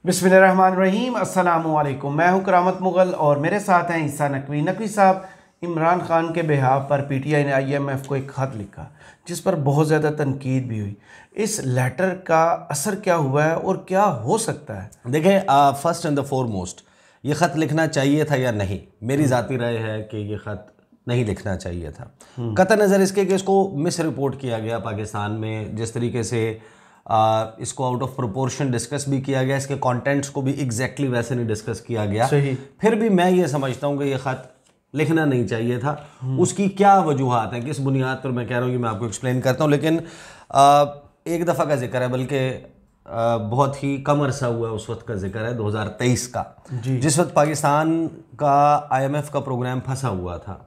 बिस्मिल्लाहिर्रहमानिर्रहीम। अस्सलामुअलैकुम। मैं हूं करामत मुगल और मेरे साथ हैं ईसा नकवी। नकवी साहब, इमरान खान के बिहाफ पर पीटीआई ने आईएमएफ को एक ख़त लिखा जिस पर बहुत ज़्यादा तनकीद भी हुई। इस लेटर का असर क्या हुआ है और क्या हो सकता है? देखें, फर्स्ट एंड द फोरमोस्ट, ये ख़त लिखना चाहिए था या नहीं? मेरी ज़ाती राय है कि ये ख़त नहीं लिखना चाहिए था। कतई नज़र इसके कि इसको मिस रिपोर्ट किया गया पाकिस्तान में, जिस तरीके से इसको आउट ऑफ प्रोपोर्शन डिस्कस भी किया गया, इसके कंटेंट्स को भी एग्जैक्टली वैसे नहीं डिस्कस किया गया। सही। फिर भी मैं ये समझता हूँ कि ये ख़त लिखना नहीं चाहिए था। उसकी क्या वजूहात हैं, किस बुनियाद पर मैं कह रहा हूँ कि मैं आपको एक्सप्लेन करता हूँ। लेकिन एक दफ़ा का जिक्र है, बल्कि बहुत ही कम अरसा हुआ उस वक्त का जिक्र है, 2023 का, जिस वक्त पाकिस्तान का IMF का प्रोग्राम फंसा हुआ था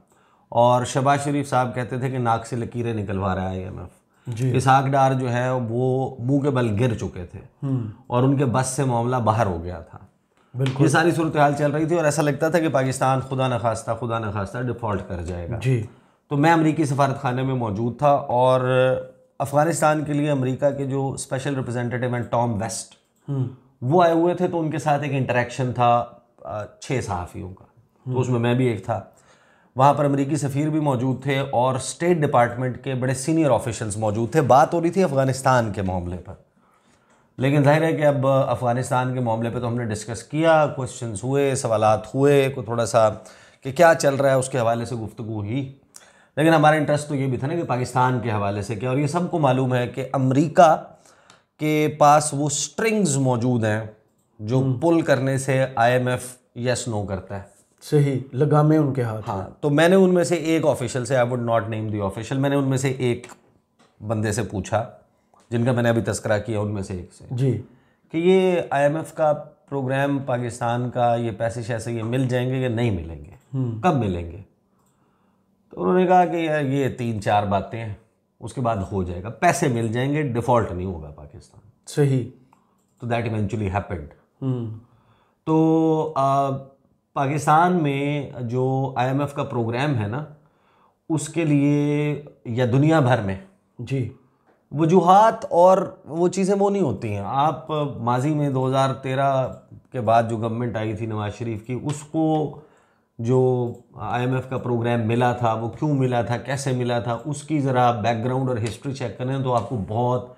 और शहबाज शरीफ साहब कहते थे कि नाक से लकीरें निकलवा रहा है IMF। इसहाक डार जो है वो मुंह के बल गिर चुके थे और उनके बस से मामला बाहर हो गया था। बिल्कुल। ये सारी सूरत हाल चल रही थी और ऐसा लगता था कि पाकिस्तान खुदा न खास्ता डिफ़ॉल्ट कर जाएगा। जी। तो मैं अमरीकी सफारत खाने में मौजूद था और अफ़गानिस्तान के लिए अमेरिका के जो स्पेशल रिप्रेजेंटेटिव हैं टॉम वेस्ट, वो आए हुए थे। तो उनके साथ एक इंटरेक्शन था 6 सहाफ़ियों का, तो उसमें मैं भी एक था। वहाँ पर अमेरिकी सफ़ीर भी मौजूद थे और स्टेट डिपार्टमेंट के बड़े सीनियर ऑफिशल्स मौजूद थे। बात हो रही थी अफ़गानिस्तान के मामले पर, लेकिन जाहिर है कि अब अफ़गानिस्तान के मामले पे तो हमने डिस्कस किया, क्वेश्चंस हुए, सवालात हुए, को थोड़ा सा कि क्या चल रहा है उसके हवाले से गुफ्तगू हुई। लेकिन हमारा इंटरेस्ट तो ये भी था ना कि पाकिस्तान के हवाले से क्या। और ये सबको मालूम है कि अमेरिका के पास वो स्ट्रिंग्स मौजूद हैं जो पुल करने से IMF यस नो करता है। सही, लगामे उनके हाथ। हाँ, तो मैंने उनमें से एक ऑफिशियल से, I would not name the official, मैंने उनमें से एक बंदे से पूछा, जिनका मैंने अभी तस्करा किया उनमें से एक से, जी, कि ये IMF का प्रोग्राम पाकिस्तान का, ये पैसे शैसे ये मिल जाएंगे या नहीं मिलेंगे, कब मिलेंगे? तो उन्होंने कहा कि यार ये 3-4 बातें हैं, उसके बाद हो जाएगा, पैसे मिल जाएंगे, डिफ़ॉल्ट नहीं होगा पाकिस्तान। सही। तो दैट इवेंचुअली हैपेंड। तो पाकिस्तान में जो IMF का प्रोग्राम है ना, उसके लिए या दुनिया भर में जी वजूहात और वो चीज़ें वो नहीं होती हैं। आप माजी में 2013 के बाद जो गवर्नमेंट आई थी नवाज शरीफ की, उसको जो IMF का प्रोग्राम मिला था, वो क्यों मिला था, कैसे मिला था, उसकी ज़रा बैकग्राउंड और हिस्ट्री चेक करें तो आपको बहुत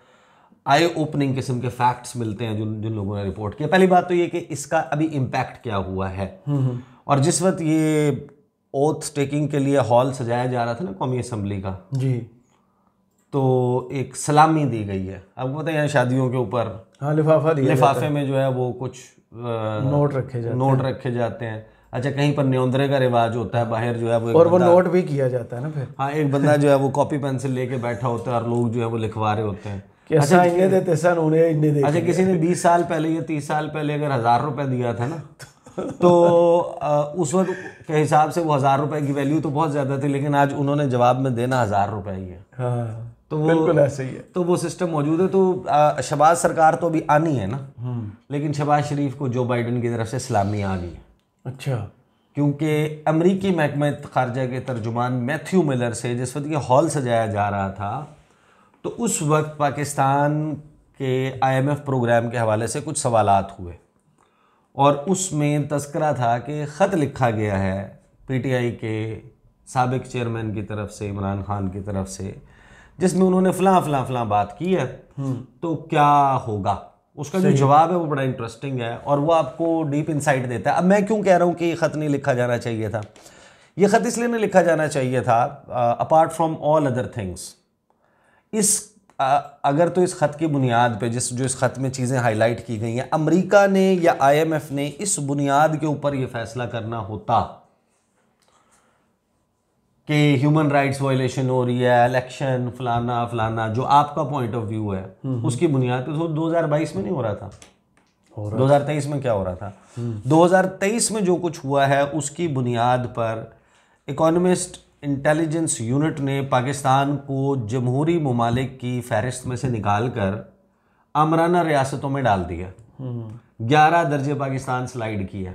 आई ओपनिंग किस्म के फैक्ट्स मिलते हैं जिन लोगों ने रिपोर्ट किया। पहली बात तो ये कि इसका अभी इम्पैक्ट क्या हुआ है। और जिस वक्त ये ओथ टेकिंग के लिए हॉल सजाया जा रहा था ना कौमी असम्बली का, जी, तो एक सलामी दी गई है। आपको पता है यहाँ शादियों के ऊपर लिफाफे में जो है वो कुछ नोट रखे जाते हैं। अच्छा, कहीं पर न्योंदरे का रिवाज होता है, बाहर जो है वो नोट भी किया जाता है ना फिर। हाँ, एक बंदा जो है वो कॉपी पेंसिल लेके बैठा होता है और लोग जो है वो लिखवा रहे होते हैं। अच्छा, इन्हें देते सन, उन्हें इन्हें देते। अच्छा, किसी ने 20 साल पहले या 30 साल पहले अगर 1000 रुपये दिया था ना, तो उस वक्त के हिसाब से वो 1000 रुपये की वैल्यू तो बहुत ज़्यादा थी, लेकिन आज उन्होंने जवाब में देना 1000 रुपये ही है। हाँ, तो वो बिल्कुल ऐसे ही है। तो वो सिस्टम मौजूद है। तो शहबाज सरकार तो अभी आनी है ना, लेकिन शहबाज शरीफ को जो बाइडन की तरफ से सलामी आ गई। अच्छा। क्योंकि अमरीकी महकमा खारजा के तर्जुमान मैथ्यू मिलर से जिस वक्त ये हॉल सजाया जा रहा था, तो उस वक्त पाकिस्तान के IMF प्रोग्राम के हवाले से कुछ सवालात हुए और उसमें तस्करा था कि ख़त लिखा गया है PTI के साबिक चेयरमैन की तरफ से, इमरान खान की तरफ से, जिसमें उन्होंने फ़लाँ बात की है। तो क्या होगा, उसका जो जवाब है वो बड़ा इंटरेस्टिंग है और वो आपको डीप इंसाइट देता है। अब मैं क्यों कह रहा हूँ कि ये ख़त नहीं लिखा जाना चाहिए था? ये ख़त इसलिए नहीं लिखा जाना चाहिए था, apart from all other things, अगर तो इस ख़त की बुनियाद पे जो इस ख़त में चीज़ें हाईलाइट की गई हैं, अमेरिका ने या IMF ने इस बुनियाद के ऊपर ये फैसला करना होता कि ह्यूमन राइट्स वायलेशन हो रही है, इलेक्शन फलाना जो आपका पॉइंट ऑफ व्यू है, उसकी बुनियाद पे तो 2022 में नहीं हो रहा था। 2023 में क्या हो रहा था? 2023 में जो कुछ हुआ है उसकी बुनियाद पर इकोनॉमिस्ट इंटेलिजेंस यूनिट ने पाकिस्तान को जमहूरी ममालिक की फहरिस्त में से निकाल कर आमराना रियासतों में डाल दिया। 11 दर्जे पाकिस्तान स्लाइड किया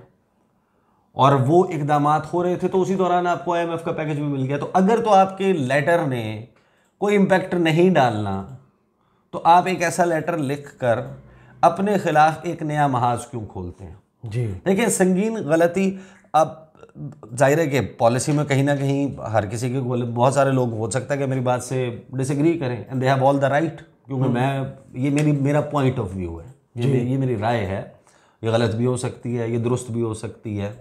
और वो इकदामात हो रहे थे। तो उसी दौरान आपको IMF का पैकेज भी मिल गया। तो अगर तो आपके लेटर ने कोई इम्पैक्ट नहीं डालना, तो आप एक ऐसा लेटर लिख कर अपने खिलाफ एक नया महाज क्यों खोलते हैं? जी देखिए, संगीन गलती, अब जाहिर है कि पॉलिसी में कहीं ना कहीं हर किसी के बहुत सारे लोग हो सकता है कि मेरी बात से डिसएग्री करें, and they have all the right, क्योंकि मैं मेरा पॉइंट ऑफ व्यू है, ये मेरी राय है, ये गलत भी हो सकती है, ये दुरुस्त भी हो सकती है,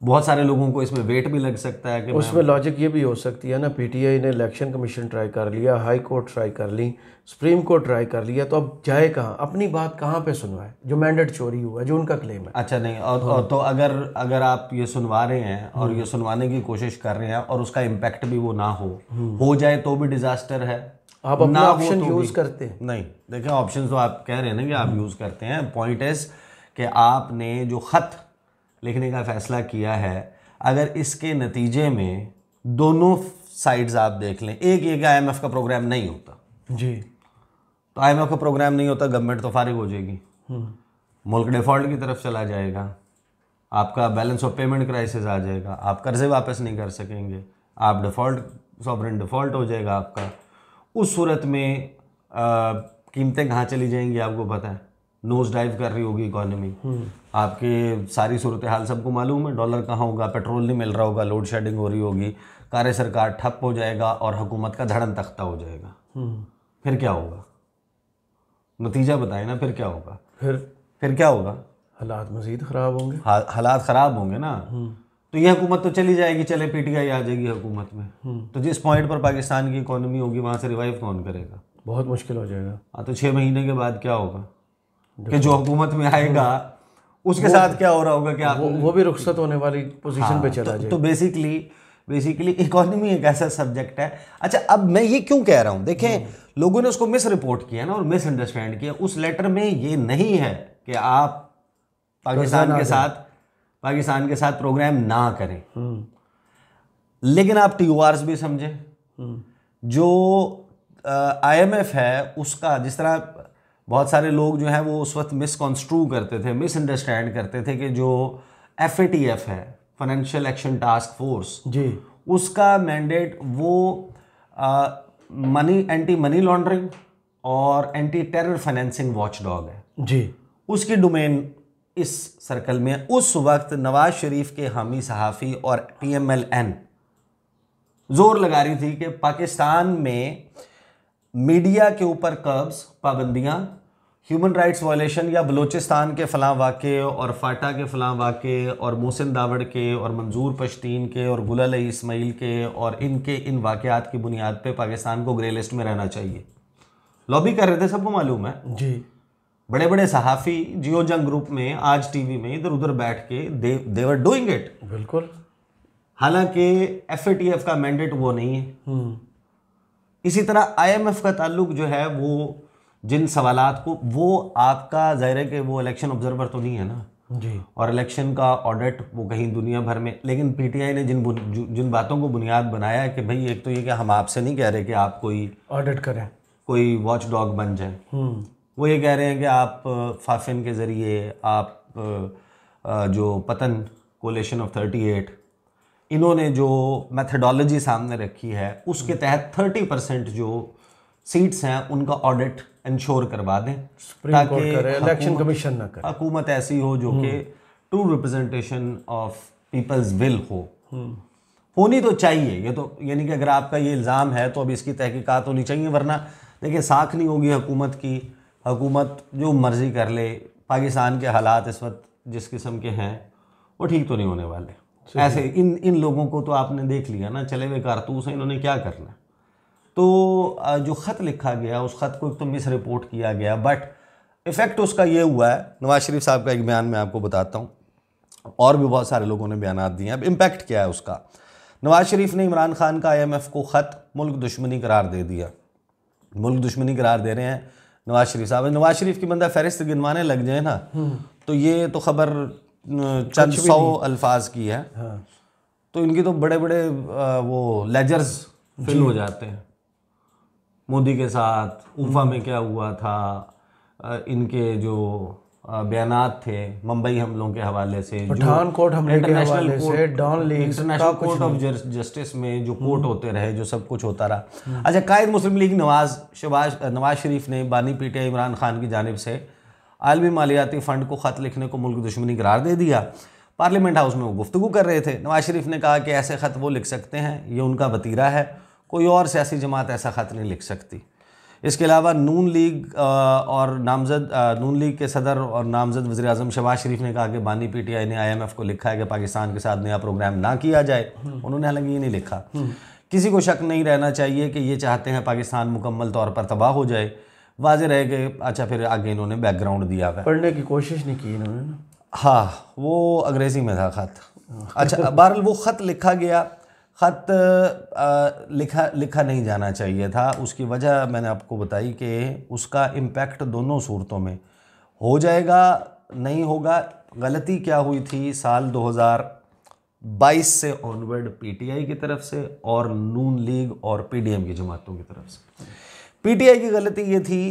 बहुत सारे लोगों को इसमें वेट भी लग सकता है कि उसमें लॉजिक ये भी हो सकती है ना, पीटीआई ने इलेक्शन कमीशन ट्राई कर लिया, हाई कोर्ट ट्राई कर ली, सुप्रीम कोर्ट ट्राई कर लिया, तो अब जाए कहाँ, अपनी बात कहाँ पे सुनवाए जो मैंडेट चोरी हुआ, जो उनका क्लेम है। अच्छा नहीं, और तो अगर आप ये सुनवा रहे हैं और ये सुनवाने की कोशिश कर रहे हैं और उसका इम्पैक्ट भी वो ना हो जाए तो भी डिजास्टर है। आप अपना ऑप्शन यूज करते हैं? नहीं, देखिए ऑप्शन तो आप कह रहे हैं ना कि आप यूज करते हैं, पॉइंट इज कि आपने जो खत लिखने का फैसला किया है, अगर इसके नतीजे में दोनों साइड्स आप देख लें, एक ये कि IMF का प्रोग्राम नहीं होता जी, तो IMF का प्रोग्राम नहीं होता, गवर्नमेंट तो फारिग हो जाएगी, मुल्क डिफॉल्ट की तरफ चला जाएगा, आपका बैलेंस ऑफ पेमेंट क्राइसिस आ जाएगा, आप कर्जे वापस नहीं कर सकेंगे, आप डिफॉल्ट, सॉवरेन डिफॉल्ट हो जाएगा आपका। उस सूरत में कीमतें कहाँ चली जाएंगी आपको पता है, नोज डाइव कर रही होगी इकोनॉमी, आपके सारी सूरत हाल सबको मालूम है, डॉलर कहाँ होगा, पेट्रोल नहीं मिल रहा होगा, लोड शेडिंग हो रही होगी, कार्य सरकार ठप हो जाएगा और हुकूमत का धड़न तख्ता हो जाएगा। फिर क्या होगा, नतीजा बताए ना, फिर क्या होगा? फिर क्या होगा? हालात मजीद ख़राब होंगे। हालात ख़राब होंगे ना, तो ये हुकूमत तो चली जाएगी, चले पीटीआई आ जाएगी हुकूमत में, तो जिस पॉइंट पर पाकिस्तान की इकोनॉमी होगी वहाँ से रिवाइव कौन करेगा? बहुत मुश्किल हो जाएगा। हाँ, तो 6 महीने के बाद क्या होगा कि जो हुकूमत में आएगा उसके साथ क्या हो रहा होगा कि आप वो भी रुखसत होने वाली पोजीशन पे चला जाए। तो बेसिकली इकोनॉमी एक ऐसा सब्जेक्ट है। अच्छा, अब मैं ये क्यों कह रहा हूँ, देखें लोगों ने उसको मिस रिपोर्ट किया ना और मिस अंडरस्टैंड किया। उस लेटर में ये नहीं है कि आप पाकिस्तान के साथ प्रोग्राम ना करें, लेकिन आप TORs भी समझें। जो IMF है उसका, जिस तरह बहुत सारे लोग जो हैं वो उस वक्त मिसकॉन्स्ट्रू करते थे, मिसअंडरस्टैंड करते थे कि जो FATF है, फाइनेंशियल एक्शन टास्क फोर्स जी, उसका मैंडेट वो एंटी मनी लॉन्ड्रिंग और एंटी टेरर फाइनेंसिंग वॉचडॉग है जी। उसकी डोमेन इस सर्कल में। उस वक्त नवाज शरीफ के हामी सहाफ़ी और PMLN जोर लगा रही थी कि पाकिस्तान में मीडिया के ऊपर कर्ब्स, पाबंदियां, ह्यूमन राइट्स वायलेशन या बलूचिस्तान के फलां वाक़े और फाटा के फलां वाक़े और मोहसिन दावड़ के और मंजूर पश्तीन के और गुलाल इस्माइल के और इन वाक़यात की बुनियाद पे पाकिस्तान को ग्रे लिस्ट में रहना चाहिए। लॉबी कर रहे थे, सबको मालूम है जी। बड़े बड़े सहाफ़ी जियो जंग ग्रुप में, आज टीवी में इधर उधर बैठ के दे वर डूइंग इट। बिल्कुल। हालांकि FATF का मैंडेट वो नहीं है। इसी तरह IMF का ताल्लुक जो है वो जिन सवालात को, वो आपका ज़ाहिर है कि वो इलेक्शन ऑब्जर्वर तो नहीं है ना जी, और इलेक्शन का ऑडिट वो कहीं दुनिया भर में, लेकिन PTI ने जिन बातों को बुनियाद बनाया है कि भाई एक तो ये कि हम आपसे नहीं कह रहे कि आप कोई ऑडिट करें, कोई वॉच डॉग बन जाए, वो ये कह रहे हैं कि आप फाफिन के ज़रिए, आप जो पतन कोलेशन ऑफ 38 इन्होंने जो मेथडोलॉजी सामने रखी है उसके तहत 30% जो सीट्स हैं उनका ऑडिट इंश्योर करवा दें ताकि इलेक्शन कमीशन ना करे, हुकूमत ऐसी हो जो कि true representation of people's will होनी तो चाहिए। ये तो यानी कि अगर आपका ये इल्ज़ाम है तो अब इसकी तहकीकात होनी चाहिए, वरना देखिए साख नहीं होगी हुकूमत की, हुकूमत जो मर्ज़ी कर ले। पाकिस्तान के हालात इस वक्त जिस किस्म के हैं वो ठीक तो नहीं होने वाले। ऐसे इन लोगों को तो आपने देख लिया ना, चले हुए कारतूस हैं, इन्होंने क्या करना। तो जो ख़त लिखा गया उस ख़त को एक तो मिस रिपोर्ट किया गया, बट इफ़ेक्ट उसका ये हुआ है। नवाज शरीफ साहब का एक बयान मैं आपको बताता हूँ, और भी बहुत सारे लोगों ने बयान दिए हैं। अब इम्पैक्ट क्या है उसका। नवाज शरीफ ने इमरान खान का IMF को ख़त मुल्क दुश्मनी करार दे दिया। मुल्क दुश्मनी करार दे रहे हैं नवाज शरीफ साहब। नवाज शरीफ की बंदा फहरिस्त गिनवाने लग जाए ना तो ये तो खबर चंद 100 अल्फाज की है। हाँ। तो इनकी तो बड़े बड़े वो लेजर्स फिल हो जाते हैं। मोदी के साथ उफा में क्या हुआ था, इनके जो बयानात थे मुंबई हमलों के हवाले से, पठानकोट हमले के हवाले से, Dawn league, international court of justice में जो कोर्ट होते रहे, जो सब कुछ होता रहा। अच्छा, कायद मुस्लिम लीग नवाज शरीफ ने बानी PTI इमरान खान की जानिब से आलमी मालियाती फ़ंड को ख़त लिखने को मुल्क दुश्मनी करार दे दिया। पार्लियामेंट हाउस में वो गुफ्तगू कर रहे थे। नवाज शरीफ ने कहा कि ऐसे ख़त वो लिख सकते हैं, ये उनका वतीरा है, कोई और सियासी जमात ऐसा ख़त नहीं लिख सकती। इसके अलावा नून लीग और नामज़द नून लीग के सदर और नामज़द वज़ीर-ए-आज़म शहबाज शरीफ ने कहा कि बानी पीटीआई ने IMF को लिखा है कि पाकिस्तान के साथ नया प्रोग्राम ना किया जाए। उन्होंने हालांकि ये नहीं लिखा। किसी को शक नहीं रहना चाहिए कि ये चाहते हैं पाकिस्तान मुकम्मल तौर पर तबाह हो जाए। वाज़े रह गए। अच्छा, फिर आगे इन्होंने बैकग्राउंड दिया है, पढ़ने की कोशिश नहीं की इन्होंने ना। हाँ, वो अंग्रेज़ी में था ख़त। अच्छा, बहरहाल वो ख़त लिखा गया। ख़त लिखा नहीं जाना चाहिए था। उसकी वजह मैंने आपको बताई कि उसका इम्पैक्ट दोनों सूरतों में हो जाएगा, नहीं होगा। गलती क्या हुई थी साल 2022 से ऑनवर्ड PTI की तरफ से और नून लीग और PDM की जमातों की तरफ से। PTI की गलती ये थी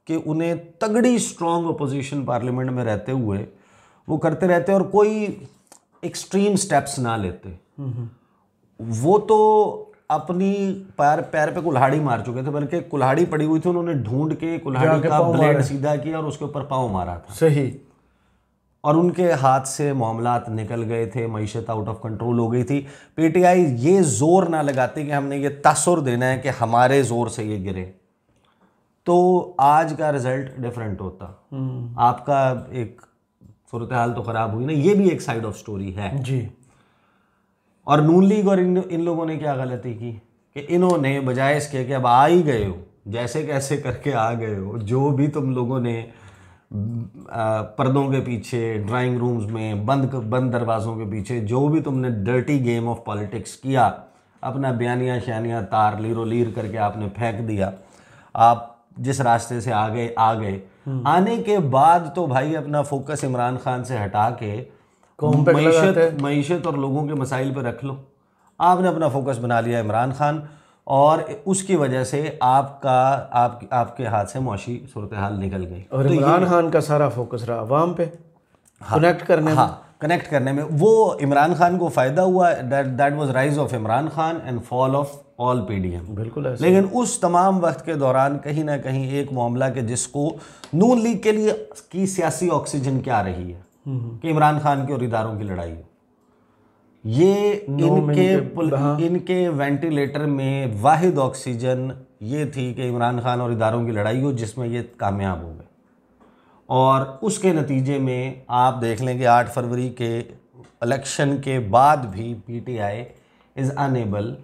कि उन्हें तगड़ी स्ट्रॉन्ग अपोजिशन पार्लियामेंट में रहते हुए वो करते रहते और कोई एक्सट्रीम स्टेप्स ना लेते। वो तो अपनी पैर पे कुल्हाड़ी मार चुके थे, बल्कि कुल्हाड़ी पड़ी हुई थी, उन्होंने ढूंढ के कुल्हाड़ी का ब्लेड सीधा किया और उसके ऊपर पाँव मारा था। सही। और उनके हाथ से मामलात निकल गए थे, मईशत आउट ऑफ कंट्रोल हो गई थी। PTI ये जोर ना लगाती कि हमने ये तासुर देना है कि हमारे जोर से ये गिरे, तो आज का रिजल्ट डिफरेंट होता। आपका एक सूरत हाल तो ख़राब हुई ना, ये भी एक साइड ऑफ स्टोरी है जी। और नून लीग और इन लोगों ने क्या गलती की कि इन्होंने बजाय इसके कि अब आ ही गए हो, जैसे कैसे करके आ गए हो, जो भी तुम लोगों ने पर्दों के पीछे, ड्राइंग रूम्स में, बंद दरवाज़ों के पीछे जो भी तुमने डर्टी गेम ऑफ पॉलिटिक्स किया, अपना बयानिया शानिया तार लीरो लीर करके आपने फेंक दिया। आप जिस रास्ते से आ गए। आने के बाद तो भाई अपना फोकस इमरान खान से हटा के मईशत और लोगों के मसाइल पर रख लो। आपने अपना फोकस बना लिया इमरान खान और उसकी वजह से आपके हाथ से मुआशी सूरत हाल निकल गई। और तो इमरान खान का सारा फोकस रहा अवाम पे, कनेक्ट करने में। कनेक्ट करने में वो इमरान खान को फ़ायदा हुआ। That was rise of Imran Khan and fall of all PDM। बिल्कुल ऐसा। लेकिन उस तमाम वक्त के दौरान कहीं ना कहीं एक मामला के जिसको नून लीग के लिए की सियासी ऑक्सीजन क्या रही है कि इमरान खान के और इदारों की लड़ाई हो, ये इनके वेंटिलेटर में वाहिद ऑक्सीजन ये थी कि इमरान खान और इदारों की लड़ाई हो, जिसमें ये कामयाब हो गए। और उसके नतीजे में आप देख लें कि 8 फरवरी के इलेक्शन के बाद भी PTI इज़ अनेबल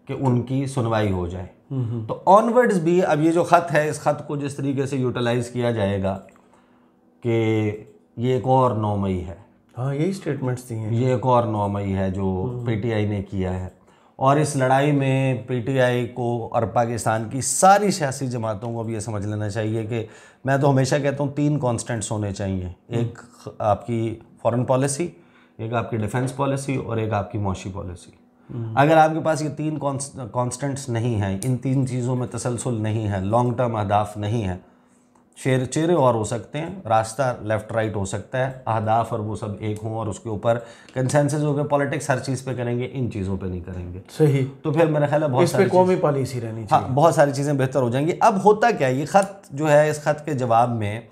कि उनकी सुनवाई हो जाए। तो ऑनवर्ड्स भी अब ये जो ख़त है, इस ख़त को जिस तरीके से यूटिलाइज़ किया जाएगा कि ये एक और 9 मई है। हाँ, यही स्टेटमेंट्स दी हैं। ये एक और 9 मई है जो PTI ने किया है। और इस लड़ाई में PTI को और पाकिस्तान की सारी सियासी जमातों को भी ये समझ लेना चाहिए कि मैं तो हमेशा कहता हूँ 3 कॉन्स्टेंट्स होने चाहिए। एक आपकी फॉरेन पॉलिसी, एक आपकी डिफेंस पॉलिसी और एक आपकी मौशी पॉलिसी। अगर आपके पास ये 3 कॉन्स्टेंट्स नहीं हैं, इन 3 चीज़ों में तसलसल नहीं है, लॉन्ग टर्म अहदाफ नहीं है, चेहरे और हो सकते हैं, रास्ता लेफ़्ट राइट हो सकता है, अहदाफ और वो सब एक हों और उसके ऊपर कंसेंसस हो गया। पॉलिटिक्स हर चीज़ पे करेंगे, इन चीज़ों पे नहीं करेंगे। सही। तो फिर मेरा ख्याल है बहुत सारी कौमी पॉलिसी रहनी चाहिए। हाँ, बहुत सारी चीज़ें बेहतर हो जाएंगी। अब होता क्या है, ये ख़त जो है, इस ख़त के जवाब में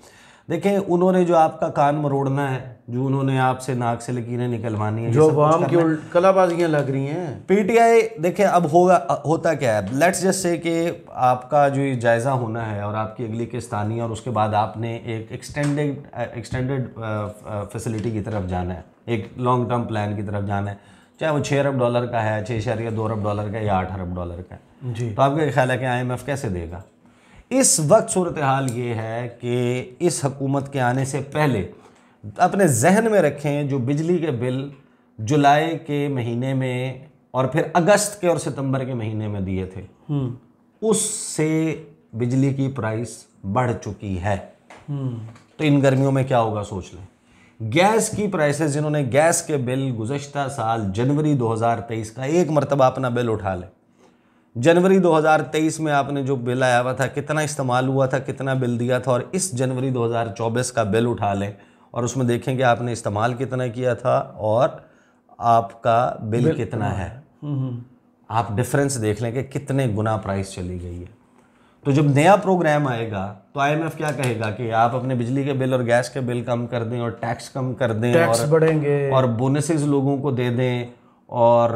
देखें उन्होंने जो आपका कान मरोड़ना है, जो उन्होंने आपसे नाक से लकीरें निकलवानी है, जो अवाम की कलाबाजियाँ लग रही हैं। PTI देखें अब होता क्या है, लेट्स जस्ट से कि आपका जो ये जायज़ा होना है और आपकी अगली किस्त आनी है और उसके बाद आपने एक एक्सटेंडेड फैसिलिटी की तरफ जाना है, एक लॉन्ग टर्म प्लान की तरफ जाना है, चाहे वो $6 अरब का है, $6.2 अरब का है या $8 अरब का है जी। तो आपका ख्याल है कि IMF कैसे देगा? इस वक्त सूरत हाल ये है कि इस हुकूमत के आने से पहले अपने जहन में रखें जो बिजली के बिल जुलाई के महीने में और फिर अगस्त के और सितंबर के महीने में दिए थे, उससे बिजली की प्राइस बढ़ चुकी है। तो इन गर्मियों में क्या होगा सोच लें। गैस की प्राइसेस, जिन्होंने गैस के बिल गुज़श्ता साल जनवरी 2023 का एक मरतबा अपना बिल उठा लें, जनवरी 2023 में आपने जो बिल आया हुआ था, कितना इस्तेमाल हुआ था, कितना बिल दिया था, और इस जनवरी 2024 का बिल उठा लें और उसमें देखें कि आपने इस्तेमाल कितना किया था और आपका बिल कितना है। आप डिफरेंस देख लें कि कितने गुना प्राइस चली गई है। तो जब नया प्रोग्राम आएगा तो आईएमएफ क्या कहेगा कि आप अपने बिजली के बिल और गैस के बिल कम कर दें और टैक्स कम कर दें, टैक्स बढ़ेंगे और बोनसेस लोगों को दे दें और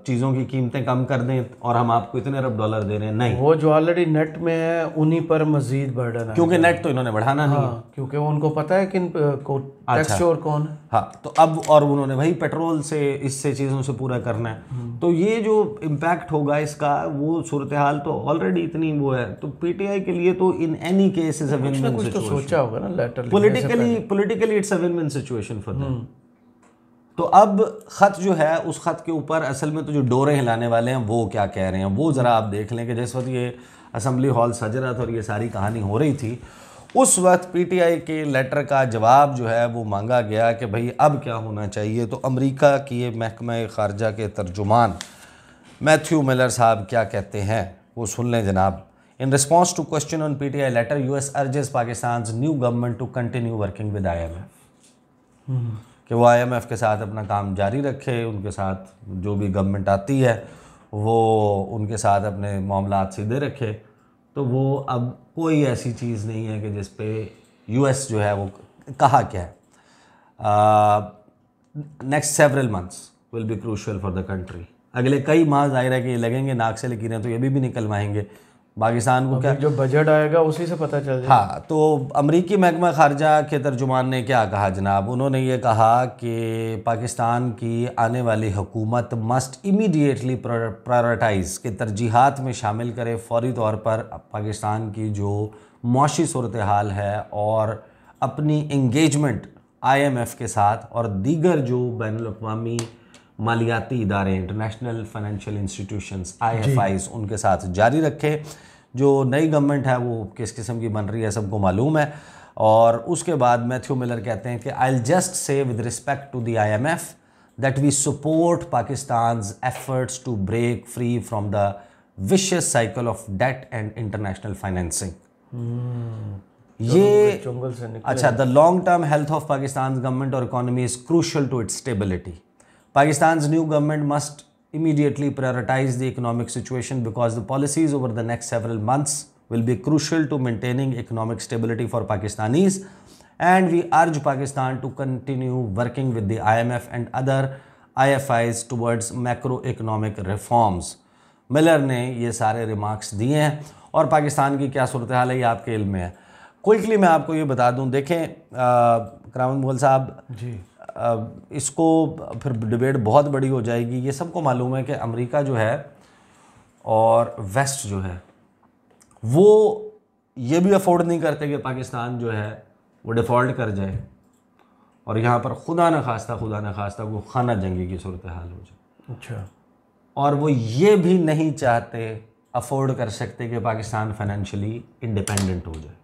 चीज़ों की कीमतें कम कर दें और हम आपको इतने अरब डॉलर दे रहे हैं। नहीं, वो जो ऑलरेडी नेट में है उन्हीं पर मजीद बर्डन है, क्योंकि नेट तो इन्होंने बढ़ाना नहीं है। क्योंकि उनको पता है कि टैक्स चोर कौन है। हाँ, तो अब और उन्होंने वही पेट्रोल से इससे चीज़ों से पूरा करना है। तो ये जो इम्पैक्ट होगा इसका, वो सूरत हाल तो ऑलरेडी इतनी वो है। तो पीटीआई के लिए तो in any case is a win win कुछ तो सोचा होगा ना later politically it's a win win situation for them. तो अब ख़त जो है, उस ख़त के ऊपर असल में तो जो डोरे हिलाने वाले हैं वो क्या कह रहे हैं वो ज़रा आप देख लें कि जिस वक्त ये असम्बली हॉल सज रहा था और ये सारी कहानी हो रही थी, उस वक्त पीटीआई के लेटर का जवाब जो है वो मांगा गया कि भाई अब क्या होना चाहिए। तो अमेरिका की महकमा ख़ारजा के तर्जुमान मैथ्यू मिलर साहब क्या कहते हैं वो सुन लें जनाब। In response to question on PTI letter, US urges Pakistan new government to continue working with IMF, कि वो IMF के साथ अपना काम जारी रखे, उनके साथ जो भी गवर्नमेंट आती है वो उनके साथ अपने मामलात सीधे रखे। तो वो अब कोई ऐसी चीज़ नहीं है कि जिस पे US जो है वो कहा क्या है, next several months will be crucial for the country. अगले कई माह जाहिर है कि ये लगेंगे, नाक से लकीरें तो ये भी निकलवाएंगे पाकिस्तान को। क्या जो बजट आएगा उसी से पता चल जाएगा। हाँ, तो अमरीकी महकमा खारजा के तर्जुमान ने क्या कहा जनाब, उन्होंने ये कहा कि पाकिस्तान की आने वाली हुकूमत मस्ट इमीडिएटली प्रायोरिटाइज़ के तरजीहात में शामिल करे फौरी तौर पर पाकिस्तान की जो मौशी सूरत हाल है और अपनी इंगेजमेंट IMF के साथ और दीगर जो बैनुल-अक़वामी मालियाती इदारे, इंटरनेशनल फाइनेंशियल इंस्टीट्यूशंस IFIs, उनके साथ जारी रखे। जो नई गवर्नमेंट है वो किस किस्म की बन रही है सबको मालूम है। और उसके बाद मैथ्यू मिलर कहते हैं कि I just say with respect to the IMF that we support Pakistan's efforts to break free from the vicious cycle of debt and international financing. ये अच्छा, the long term health of Pakistan government और economy is crucial to its stability. Pakistan's new government must immediately prioritize the economic situation because the policies over the next several months will be crucial to maintaining economic stability for Pakistanis, and we urge Pakistan to continue working with the IMF and other IFIs towards macroeconomic reforms. Miller ने ये सारे remarks दिए हैं और पाकिस्तान की क्या सूरत हाल है ये आपके इल्म में है। क्विकली मैं आपको ये बता दूं, देखें करामत मुगल साहब जी, इसको फिर डिबेट बहुत बड़ी हो जाएगी। ये सबको मालूम है कि अमेरिका जो है और वेस्ट जो है वो ये भी अफोर्ड नहीं करते कि पाकिस्तान जो है वो डिफ़ॉल्ट कर जाए और यहाँ पर खुदा न खास्ता को खाना जंगी की सूरत हाल हो जाए। अच्छा, और वो ये भी नहीं चाहते, अफोर्ड कर सकते कि पाकिस्तान फाइनेंशियली इंडिपेंडेंट हो जाए।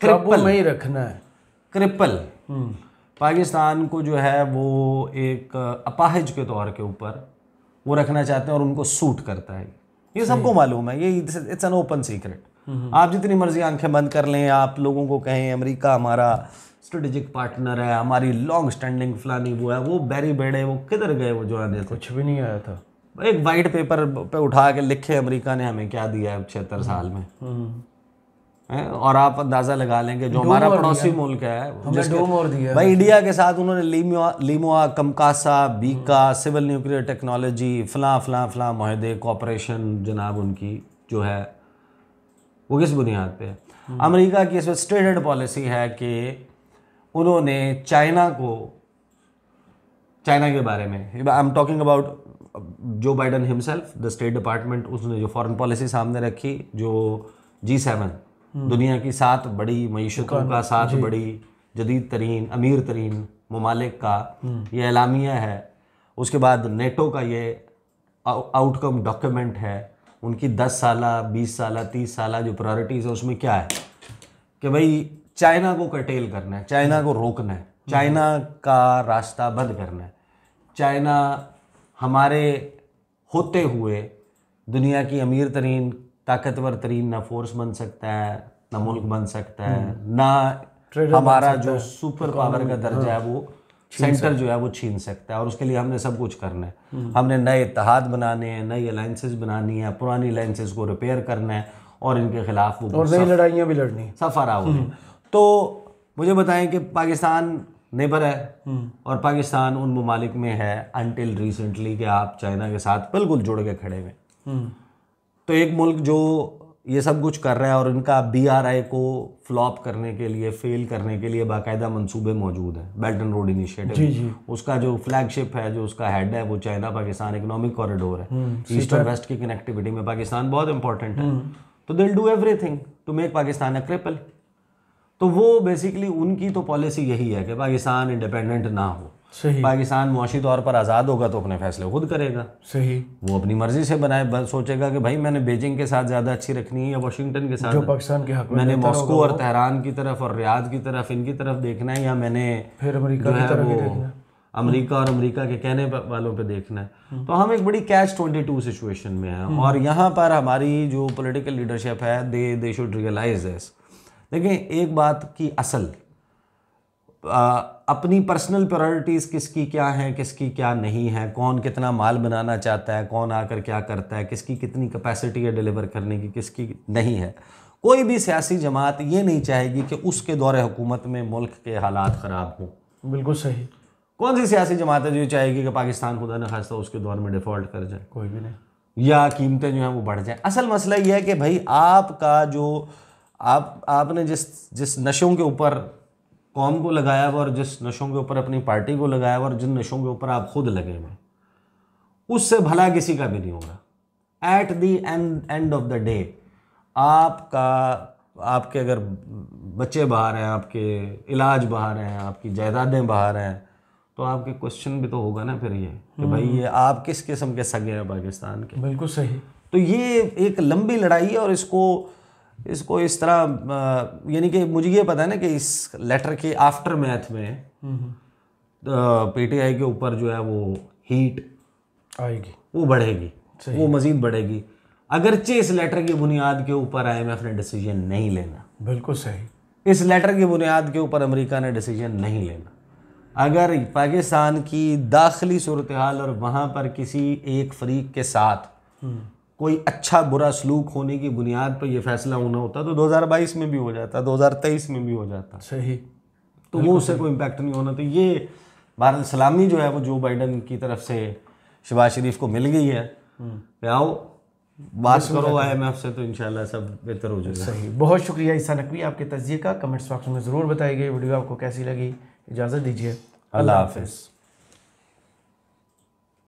काबू में ही रखना है, क्रिपल पाकिस्तान को जो है वो एक अपाहिज के तौर के ऊपर वो रखना चाहते हैं और उनको सूट करता है। ये सबको मालूम है, ये इट्स एन ओपन सीक्रेट। आप जितनी मर्जी आंखें बंद कर लें, आप लोगों को कहें अमेरिका हमारा स्ट्रेटेजिक पार्टनर है, हमारी लॉन्ग स्टैंडिंग फलानी वो है, वो बैरी बेड़े वो किधर गए, वो जो आने कुछ भी नहीं आया था। एक वाइट पेपर पे उठा के लिखे अमेरिका ने हमें क्या दिया है 76 साल में। और आप अंदाज़ा लगा लेंगे जो हमारा पड़ोसी मुल्क है भाई इंडिया के साथ उन्होंने लीमुआ, कमकासा, बीका, सिविल न्यूक्लियर टेक्नोलॉजी, फलां माहदे कॉपरेशन जनाब उनकी जो है वो किस बुनियाद पे है। अमेरिका की इस वक्त स्टेटेड पॉलिसी है कि उन्होंने चाइना के बारे में, आई एम टॉकिंग अबाउट जो Biden himself, the state department, उसने जो फॉरेन पॉलिसी सामने रखी, जो G7 दुनिया की 7 बड़ी मईशतों का, 7 बड़ी जदीद तरीन अमीर तरीन ममालिक का ये एलामिया है। उसके बाद नेटो का ये आउटकम डॉक्यूमेंट है, उनकी 10 साला, 20 साला, 30 साला जो प्रायोरिटीज़ है उसमें क्या है कि भाई चाइना को कर्टेल करना है, चाइना को रोकना है, चाइना का रास्ता बंद करना है। चाइना हमारे होते हुए दुनिया की अमीर तरीन, ताकतवर तरीन ना फोर्स बन सकता है, ना मुल्क बन सकता है, ना हमारा जो सुपर पावर का दर्जा है वो सेंटर जो है वो छीन सकता है। और उसके लिए हमने सब कुछ करना है। हमने नए इत्तेहाद बनाने हैं, नई अलाइंसेस बनानी है, पुरानी अलाइंसेस को रिपेयर करना है और इनके खिलाफ वो और नई लड़ाइयाँ भी लड़नी, सफर आओ। तो मुझे बताएं कि पाकिस्तान नेबर है और पाकिस्तान उन ममालिक में है अनटिल रिसेंटली कि आप चाइना के साथ बिल्कुल जुड़ के खड़े हुए। तो एक मुल्क जो ये सब कुछ कर रहा है और इनका BRI को फ्लॉप करने के लिए, फेल करने के लिए बाकायदा मंसूबे मौजूद हैं, बेल्ट एंड रोड इनिशिएटिव, उसका जो फ्लैगशिप है, जो उसका हेड है, वो चाइना पाकिस्तान इकोनॉमिक कॉरिडोर है। ईस्ट और वेस्ट की कनेक्टिविटी में पाकिस्तान बहुत इंपॉर्टेंट है। तो they will do everything to make Pakistan a cripple. तो वो बेसिकली उनकी तो पॉलिसी यही है कि पाकिस्तान इंडिपेंडेंट ना हो। सही। पाकिस्तान मुआशी तौर पर आज़ाद होगा तो अपने फैसले खुद करेगा। सही। वो अपनी मर्जी से बनाए, सोचेगा कि भाई मैंने बीजिंग के साथ ज़्यादा अच्छी रखनी है या वाशिंगटन के साथ, जो पाकिस्तान के हक में मैंने मॉस्को और तेहरान की तरफ और रियाद की तरफ, इनकी तरफ देखना है, या मैंने फिर अमेरिका की तरफ देखना है, अमेरिका और अमेरिका के कहने वालों पे देखना है। तो हम एक बड़ी कैच-22 सिचुएशन में हैं और यहाँ पर हमारी जो पॉलिटिकल लीडरशिप है दे शुड रियलाइज दिस। देखिए, एक बात की असल अपनी पर्सनल प्रायोरिटीज़ किसकी क्या हैं, किसकी क्या नहीं है, कौन कितना माल बनाना चाहता है, कौन आकर क्या करता है, किसकी कितनी कैपेसिटी है डिलीवर करने की, किसकी नहीं है। कोई भी सियासी जमात ये नहीं चाहेगी कि उसके दौरे हुकूमत में मुल्क के हालात ख़राब हों। बिल्कुल सही। कौन सी सियासी जमात है जो चाहेगी कि पाकिस्तान खुदा न खास्ता उसके दौर में डिफ़ॉल्ट कर जाए? कोई भी नहीं। या कीमतें जो हैं वो बढ़ जाएं। असल मसला ये है कि भाई आपका जो आपने जिस नशों के ऊपर कौम को लगाया हुआ और जिस नशों के ऊपर अपनी पार्टी को लगाया हुआ और जिन नशों के ऊपर आप खुद लगे हुए, उससे भला किसी का भी नहीं होगा। At the end of the day आपके अगर बच्चे बाहर हैं, आपके इलाज बाहर हैं, आपकी जायदादें बाहर हैं, तो आपके क्वेश्चन भी तो होगा ना फिर ये कि भाई ये आप किस किस्म के सगे हैं पाकिस्तान के। बिल्कुल सही। तो ये एक लंबी लड़ाई है और इसको इस तरह, यानी कि मुझे ये पता है ना कि इस लेटर के आफ्टर मैथ में PTI के ऊपर जो है वो हीट आएगी, वो बढ़ेगी, वो मजीद बढ़ेगी, अगरचे इस लेटर की बुनियाद के ऊपर IMF ने डिसीजन नहीं लेना। बिल्कुल सही। इस लेटर की बुनियाद के ऊपर अमेरिका ने डिसीजन नहीं लेना। अगर पाकिस्तान की दाखिली सूरत हाल और वहाँ पर किसी एक फरीक के साथ कोई अच्छा बुरा सलूक होने की बुनियाद पर यह फैसला होना होता तो 2022 में भी हो जाता, 2023 में भी हो जाता। सही। तो वो उससे कोई इम्पैक्ट नहीं होना। तो ये भारत सलामी जो है वो जो बाइडन की तरफ से शहबाज शरीफ को मिल गई है कि आओ बात करो IMF से, तो इंशाल्लाह सब बेहतर हो जाएगा। सही। बहुत शुक्रिया ईसा नकवी आपके तज्जिए का। कमेंट्स बॉक्स में ज़रूर बताइए वीडियो आपको कैसी लगी। इजाज़त दीजिए। अल्लाह हाफ़िज़।